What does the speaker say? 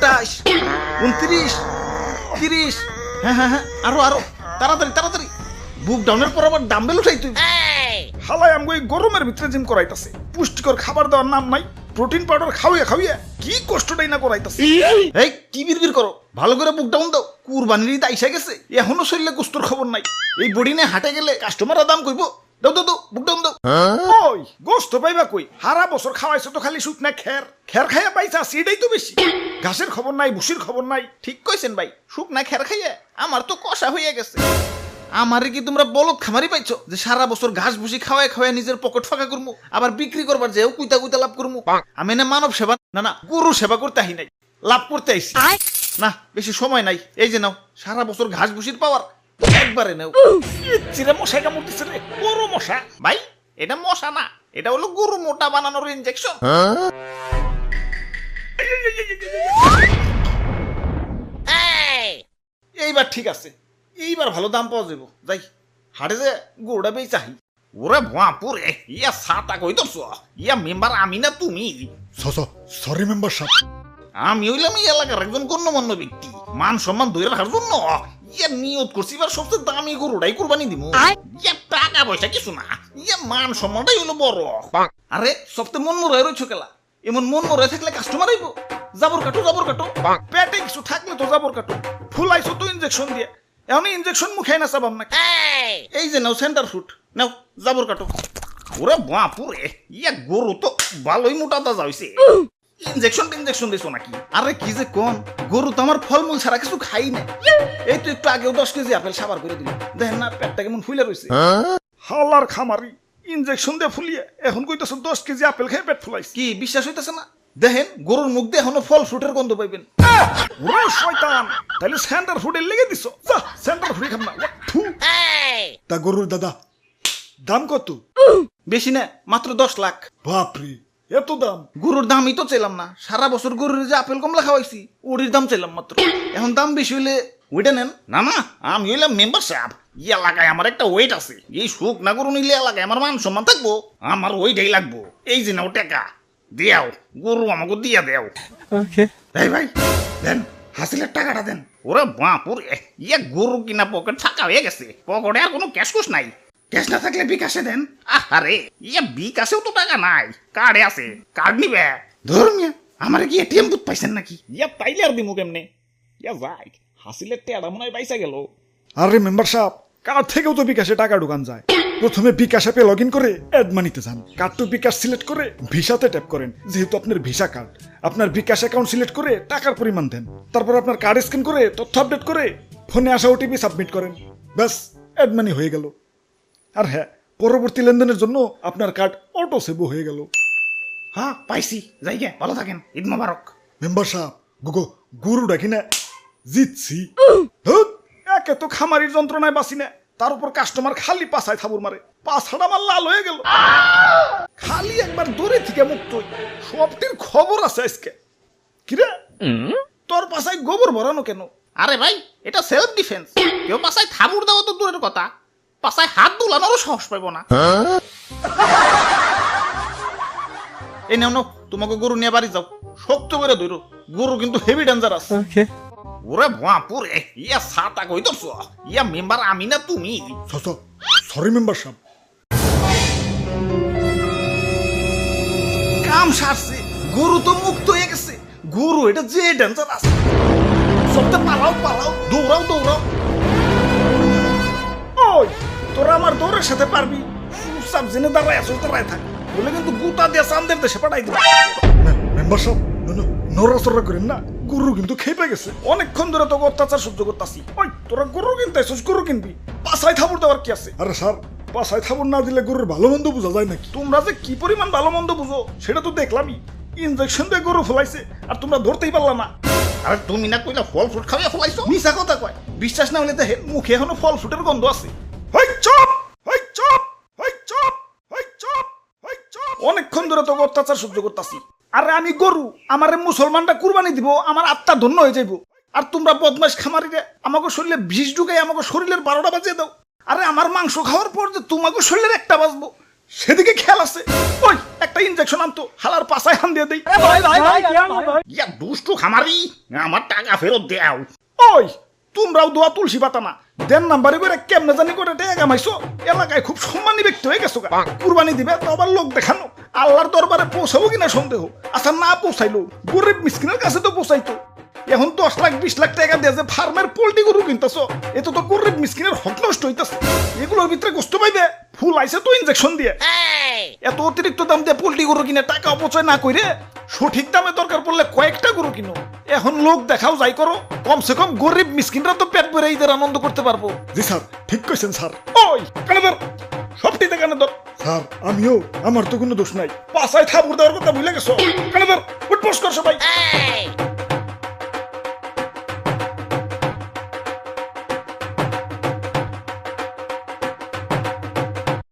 28, 29, 30। হ্যাঁ হ্যাঁ হ্যাঁ, আরো তাড়াতাড়ি তাড়াতাড়ি। বুক ডাউনের পর আবার ডাম্বেল উঠাই তুই। হালাই আমগো এই গরমের ভিতরে জিম করাইতাছে, পুষ্টিকর খাবার দেওয়ার নাম নাই, প্রোটিন পাউডার খাওয়াইয়া কি কষ্টটাই না করাইতাছে। এই কি বিড়বিড় করো, ভালো করে বুক ডাউন দাও। কুরবানির ঈদ আইসা গেছে, এখনো শরীরে গোস্তর খবর নাই। এই বডি নিয়ে হাটে গেলে কাস্টমাররা দাম কইবো। দাও দাও দাও, বুক ডাউন দাও। ওই গোস্ত পাইবা কই? হারা বছর খাওয়াইছো তো খালি শুকনা খের খাইয়া পাইছা, সেটাই তো বেশি। ঘাসের খবর নাই, ভুসির খবর নাই। ঠিক কইছেন ভাই, শুকনা খের খাইয়া আমার তো কষা হইয়া গেছে। আমারে কি তোমরা বলদ খামারি পাইছো যে সারা বছর ঘাস ভুসি খাওয়ায় খাওয়ায় নিজের পকেট ফাঁকা করবো, আবার বিক্রি করবার যেও কুইতা কুইতা লাভ করবো? আমি না মানব সেবা না গরু সেবা করতে আহি নাই, লাভ করতে আইছি। না বেশি সময় নাই, এই যে নাও সারা বছর ঘাস ভুসির পাওয়ার একবারে নাও। চিরে মশাই কামড়তেছে রে, বড় মশা। ভাই এটা মশা না, এটা হলো গরু মোটা বানানোর ইনজেকশন। এইবার ঠিক আছে, এইবার ভালো দাম পাওয়া যাবো। যাই হাটে যে গরুটা বেই চাহি। ওরে বাপুরে, ইয়া ছাতা কই ধরছ? ইয়া মেম্বার আমি না তুমি? সরি মেম্বার সাহেব। আমি হইলাম এই এলাকার একজন গণ্যমান্য ব্যক্তি, মান সম্মান ধরে রাখার জন্য ইয়া নিয়ত করছি এবার সবচেয়ে দামি গরুটাই কুরবানি দিব। ইয়া টাকা পয়সা কিছু না, ইয়া মান সম্মানটাই হলো বড়। আরে সবচেয়ে মন মরে রয়েছ কেলা, এমন মন মরে থাকলে কাস্টমার আইব। জাবর কাটো জাবর কাটো, পেটে কিছু থাকলে তো জাবর কাটো। ফুলাইছো তো ইনজেকশন দিয়ে, এখন ইনজেকশন মুখে না চাবাম না। এই যে নাও সেন্টার ফুট, নাও জাবর কাটো। ওরে বাপুরে, ইয়া গরু তো ভালোই মোটা তাজা হইছে। ইনজেকশন দিছো নাকি? আরে কি যে কোন, গরু তো আমার ফলমূল ছাড়া কিছু খাই না। এই তো একটু আগেও 10 কেজি আপেল সাবার করে দিল, দেখেন না পেটটা কেমন ফুলে রয়েছে। হালার খামারি, ইনজেকশন দিয়ে ফুলিয়ে এখন কইতাছো 10 কেজি আপেল খেয়ে পেট ফুলাইছে। কি বিশ্বাস হইতেছে না? দেখেন গরুর মুখ দিয়ে এখনো ফল ফ্রুটের গন্ধ পাইবেন। ওরে শয়তান, তাহলে সেন্টার ফুডে লেগে দিছো। যা সেন্টার ফুডে খাম না। তা গরুর দাদা দাম কত? বেশি না, মাত্র 10 লাখ। বাপরে, এত দাম? গরুর দামই তো চাইলাম না, সারা বছর গরুর যে আপেল কমলা খাওয়াইছি ওরির দাম চাইলাম মাত্র। এখন দাম বেশি হইলে ওইটা নেন। না না, আমি হইলাম মেম্বার সাহেব, এই এলাকায় আমার একটা ওয়েট আছে। এই সুখ না গরু নিলে এলাকায় আমার মান সম্মান থাকবো, আমার ওইটাই লাগবো। এই যে নাও টাকা দিয়াও, গরু আমাকে দিয়া দেও। এই ভাই দেন, হাসিলের টাকাটা দেন। ওরে বাপুরে, ইয়া গরু কিনা পকেট ফাঁকা হয়ে গেছে, পকেটে আর কোনো ক্যাশ কুশ নাই। ক্যাশ না থাকলে বিকাশে দেন। আরে ইয়া বিকাশেও তো টাকা নাই, কার্ডে আছে, কার্ড নিবে। ধরুন আমার কি এটিএম বুথ পাইছেন নাকি? ইয়া তাইলে আর দিমু কেমনে? ইয়া যাই, হাসিলের টেয়াটা মনে হয় পাইসা গেল। আরে মেম্বার সাহেব, কার্ড থেকেও তো বিকাশে টাকা ঢুকান যায়। প্রথমে বিকাশ অ্যাপে লগ ইন করে অ্যাড মানিতে যান, কার্ড টু বিকাশ সিলেক্ট করে ভিসাতে ট্যাপ করেন। যেহেতু আপনার ভিসা কার্ড, আপনার বিকাশ অ্যাকাউন্ট সিলেক্ট করে টাকার পরিমাণ দেন। তারপর আপনার কার্ড স্ক্যান করে তথ্য আপডেট করে ফোনে আসা ওটিপি সাবমিট করেন। ব্যাস, অ্যাড মানি হয়ে গেল। আর হ্যাঁ, পরবর্তী লেনদেনের জন্য আপনার কার্ড অটো সেভও হয়ে গেল। হ্যাঁ পাইছি, যাই গে, ভালো থাকেন, ঈদ মোবারক। মেম্বার সাহেব, গরু ডাকি না জিতছি। একে তো খামারির যন্ত্রণায় বাঁচি না, তার উপর কাস্টমার খালি পাছায় থাবুর মারে, পাছাটা আমার লাল হয়ে গেল। খালি একবার দূরে থেকে মুক্ত হই, সবটির খবর আছে আজকে। কিরে তোর পাছায় গোবর ভরানো কেন? আরে ভাই এটা সেলফ ডিফেন্স, কেউ পাশায় থাবুর দেওয়া তো দূরের কথা, পাশায় হাত দুলানোরও সাহস পাইব না। এই নাও নাও, তোমাকে গরু নিয়ে বাড়ি যাও, শক্ত করে ধরো, গরু কিন্তু হেভি ডেঞ্জারাস। ওরে বাপুরে, ইয়া ছাতা কই ধরছ? ইয়া মেম্বার আমি না তুমি? সরি মেম্বার সাহেব। কাম সারছে, গরু তো মুক্ত হয়ে গেছে। গরু এটা যে ডেঞ্জারাস, সবটা পালাও পালাও, দৌড়াও দৌড়াও। ওই তোরা আমার দৌড়ের সাথে পারবি? চুপচাপ জেনে দাঁড়ায় আসো, দাঁড়ায় থাক, বলে কিন্তু গুতা দিয়ে চান্দের দেশে পাঠাই দিবি। মেম্বার সাহেব নড়াচড়া করেন না, গরু কিন্তু খেপে গেছে। অনেকক্ষণ ধরে তোকে অত্যাচার সহ্য করতেছি। ওই তোরা গরু কিনতে আসছিস, গরু কিনবি, পাছায় থাবুর দেওয়ার কি আছে? আরে স্যার, পাছায় থাবুর না দিলে গরুর ভালো মন্দ বোঝা যায় নাকি? তোমরা যে কি পরিমাণ ভালো মন্দ বুঝো সেটা তো দেখলামই। ইনজেকশন দিয়ে গরু ফলাইছে আর তোমরা ধরতেই পারলা না। আরে তুমি না কইলা ফল ফ্রুট খাওয়া ফলাইছো? মিছা কথা কয়, বিশ্বাস না হলে দেখে মুখে এখনো ফল ফ্রুটের গন্ধ আছে। হই চুপ, হই চুপ, হই চুপ, হই চুপ, হই চুপ। অনেকক্ষণ ধরে তোকে অত্যাচার সহ্য করতেছি। আরে আমি গরু, আমারে মুসলমানরা কুরবানি দিব, আমার আত্মা ধন্য হয়ে যাইব। আর তোমরা বদমাশ খামারিরা আমাকে শরীরে বিষ ঢুকাই আমাকে শরীরের 12টা বাজিয়ে দাও। আরে আমার মাংস খাওয়ার পর যে তোমাকে শরীরের একটা বাজবো, সেদিকে খেয়াল আছে। ওই একটা ইনজেকশন আনতো, হালার পাছায় হান দিয়ে দেই। ইয়া দুষ্টু খামারি, আমার টাকা ফেরত দেও। ওই তোমরাও দোয়া তুলসী পাতা না, দেন নাম্বারে করে কেমনে জানি করে টেকা কামাইছো। এলাকায় খুব সম্মানী ব্যক্তি হয়ে গেছো গা। কুরবানি দিবে তো আবার লোক দেখানো, আল্লাহর দরবারে পৌঁছাবো কিনা সন্দেহ। আচ্ছা না পৌঁছাইলো, গরিব মিসকিনের কাছে তো পৌঁছাইতো। এখন 10 লাখ 20 লাখ টাকা দিয়ে যে ফার্মের পোল্ট্রি গরু কিনতেছো, এত তো গরিব মিসকিনের হক নষ্ট হইতাছে। এগুলোর ভিতরে কষ্ট পাইবে, ফুল আইছে তো ইনজেকশন দিয়ে। এত অতিরিক্ত দাম দিয়ে পোল্ট্রি গরু কিনে টাকা অপচয় না করে সঠিক দামে দরকার পড়লে কয়েকটা গরু কিনো। এখন লোক দেখাও যাই করো, কমসে কম গরিব মিসকিনরা তো পেট ভরে ঈদের আনন্দ করতে পারবো। জি স্যার, ঠিক কইছেন স্যার। ওই কানে ধর, সবটিতে কানে ধর। স্যার আমিও, আমার তো কোনো দোষ নাই। পাশায় থাপুর দেওয়ার কথা ভুলে গেছো। কানে ধর, উঠবোস কর সবাই।